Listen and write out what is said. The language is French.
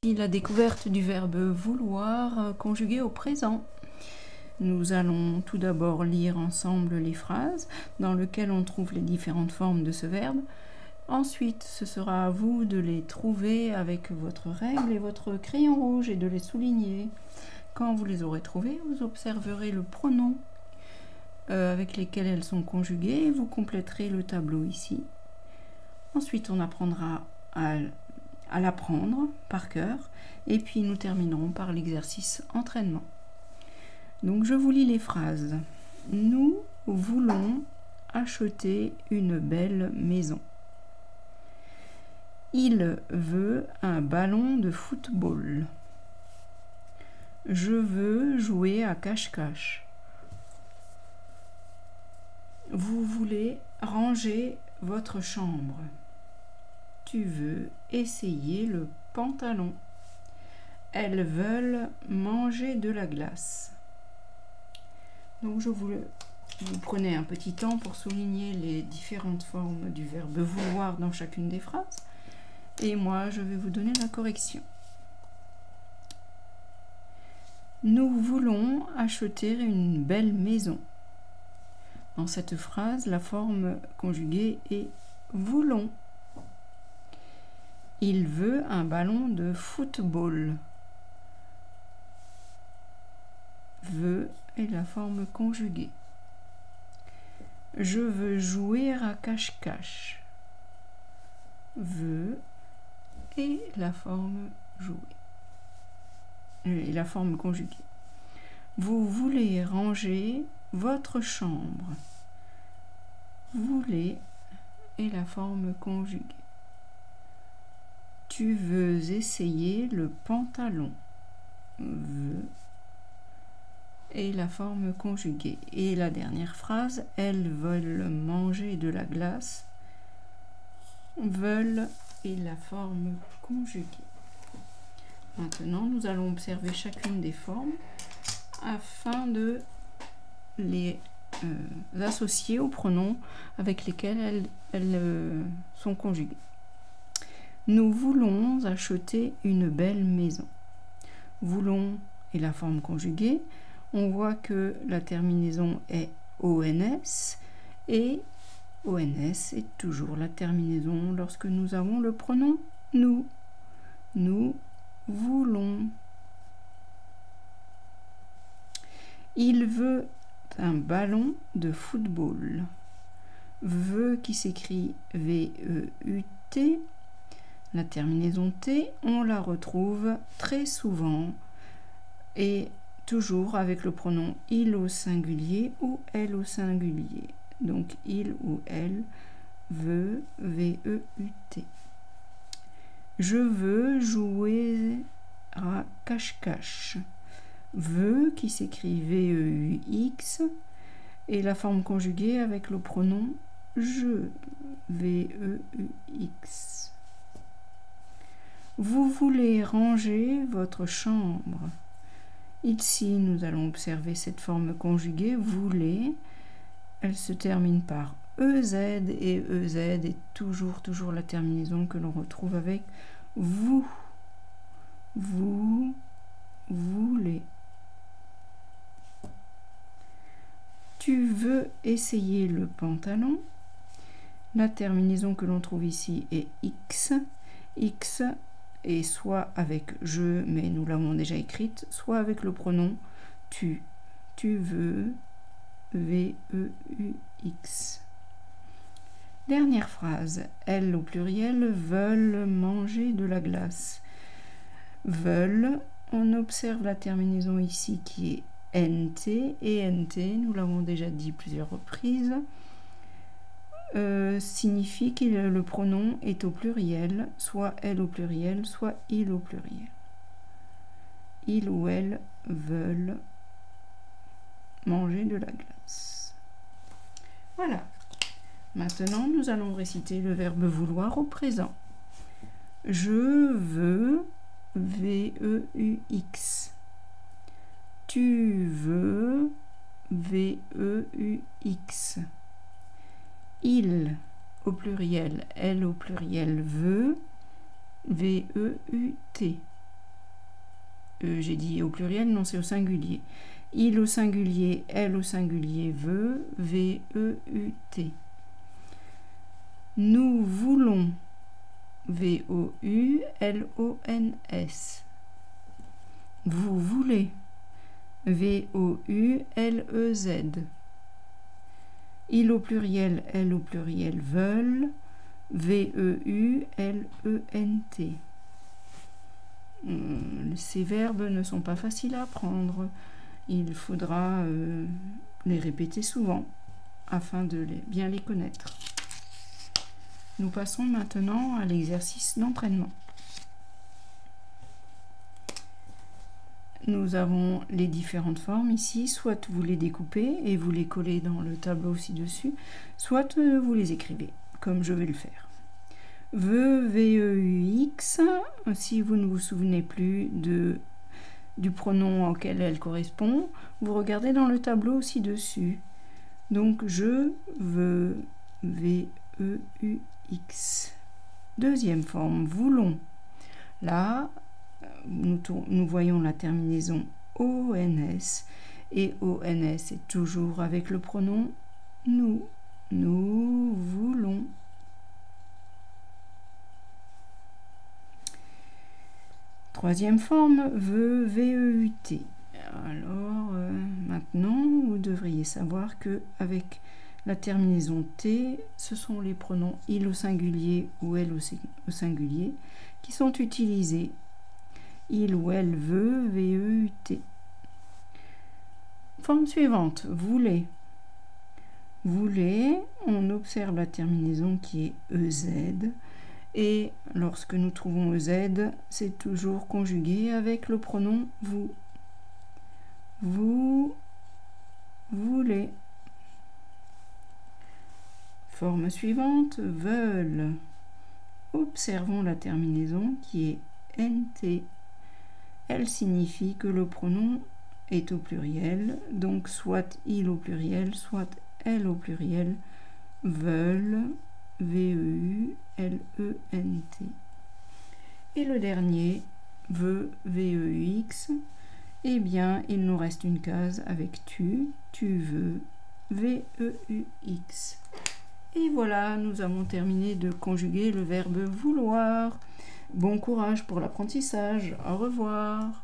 La découverte du verbe vouloir conjugué au présent. Nous allons tout d'abord lire ensemble les phrases dans lesquelles on trouve les différentes formes de ce verbe. Ensuite, ce sera à vous de les trouver avec votre règle et votre crayon rouge et de les souligner. Quand vous les aurez trouvées, vous observerez le pronom avec lesquels elles sont conjuguées et vous compléterez le tableau ici. Ensuite, on apprendra à l'apprendre par cœur et puis nous terminerons par l'exercice entraînement. Donc je vous lis les phrases. Nous voulons acheter une belle maison. Il veut un ballon de football. Je veux jouer à cache-cache. Vous voulez ranger votre chambre. Tu veux essayer le pantalon. Elles veulent manger de la glace. Donc vous prenez un petit temps pour souligner les différentes formes du verbe vouloir dans chacune des phrases. Et moi, je vais vous donner la correction. Nous voulons acheter une belle maison. Dans cette phrase, la forme conjuguée est voulons. Il veut un ballon de football. Veut est la forme conjuguée. Je veux jouer à cache-cache. Veut est la forme jouer. Et la forme conjuguée. Vous voulez ranger votre chambre. Voulez est la forme conjuguée. Tu veux essayer le pantalon. Veux et la forme conjuguée. Et la dernière phrase, elles veulent manger de la glace. Veulent et la forme conjuguée. Maintenant, nous allons observer chacune des formes afin de les associer aux pronoms avec lesquels elles sont conjuguées. Nous voulons acheter une belle maison. Voulons est la forme conjuguée. On voit que la terminaison est ONS et ONS est toujours la terminaison lorsque nous avons le pronom nous. Nous voulons. Il veut un ballon de football. Veut qui s'écrit V-E-U-T. La terminaison T, on la retrouve très souvent et toujours avec le pronom il au singulier ou elle au singulier. Donc il ou elle veut, V-E-U-T. Je veux jouer à cache-cache. Veut qui s'écrit V-E-U-X et la forme conjuguée avec le pronom je, V-E-U-X. Vous voulez ranger votre chambre. Ici, nous allons observer cette forme conjuguée, voulez. Elle se termine par EZ et EZ est toujours la terminaison que l'on retrouve avec vous. Vous voulez. Tu veux essayer le pantalon. La terminaison que l'on trouve ici est X. X est soit avec je, mais nous l'avons déjà écrite, soit avec le pronom tu. Tu veux, V-E-U-X. Dernière phrase. Elles au pluriel veulent manger de la glace. Veulent, on observe la terminaison ici qui est NT et NT, nous l'avons déjà dit plusieurs reprises, signifie que le pronom est au pluriel, soit elle au pluriel, soit il au pluriel. Il ou elle veulent manger de la glace. Voilà. Maintenant, nous allons réciter le verbe vouloir au présent. Je veux, V-E-U-X. Tu veux, V-E-U-X. Il au pluriel, elle au pluriel veut, V-E-U-T. j'ai dit au pluriel, non, c'est au singulier. Il au singulier, elle au singulier, veut, V-E-U-T. Nous voulons, V-O-U-L-O-N-S. Vous voulez, V-O-U-L-E-Z. Il au pluriel, elle au pluriel, veulent, V-E-U-L-E-N-T. Ces verbes ne sont pas faciles à apprendre. Il faudra les répéter souvent afin de bien les connaître. Nous passons maintenant à l'exercice d'entraînement. Nous avons les différentes formes ici, soit vous les découpez et vous les collez dans le tableau ci-dessus, soit vous les écrivez, comme je vais le faire. Veut, V-E-U-X, si vous ne vous souvenez plus du pronom auquel elle correspond, vous regardez dans le tableau ci-dessus. Donc, je veux, V-E-U-X. Deuxième forme, voulons. Là, nous voyons la terminaison ONS, et ONS est toujours avec le pronom nous. Nous voulons. Troisième forme, veut, V-E-U-T. Alors, maintenant, vous devriez savoir que avec la terminaison T, ce sont les pronoms il au singulier ou elle au singulier qui sont utilisés. Il ou elle veut, V-E-U-T. Forme suivante, voulez. Voulez, on observe la terminaison qui est EZ. Et lorsque nous trouvons EZ, c'est toujours conjugué avec le pronom vous. Vous voulez. Forme suivante, veulent. Observons la terminaison qui est NT. Elle signifie que le pronom est au pluriel, donc soit il au pluriel, soit elle au pluriel, veulent, V-E-U-L-E-N-T. Et le dernier, veut, V-E-U-X, eh bien, il nous reste une case avec tu veux, V-E-U-X. Et voilà, nous avons terminé de conjuguer le verbe vouloir. Bon courage pour l'apprentissage. Au revoir.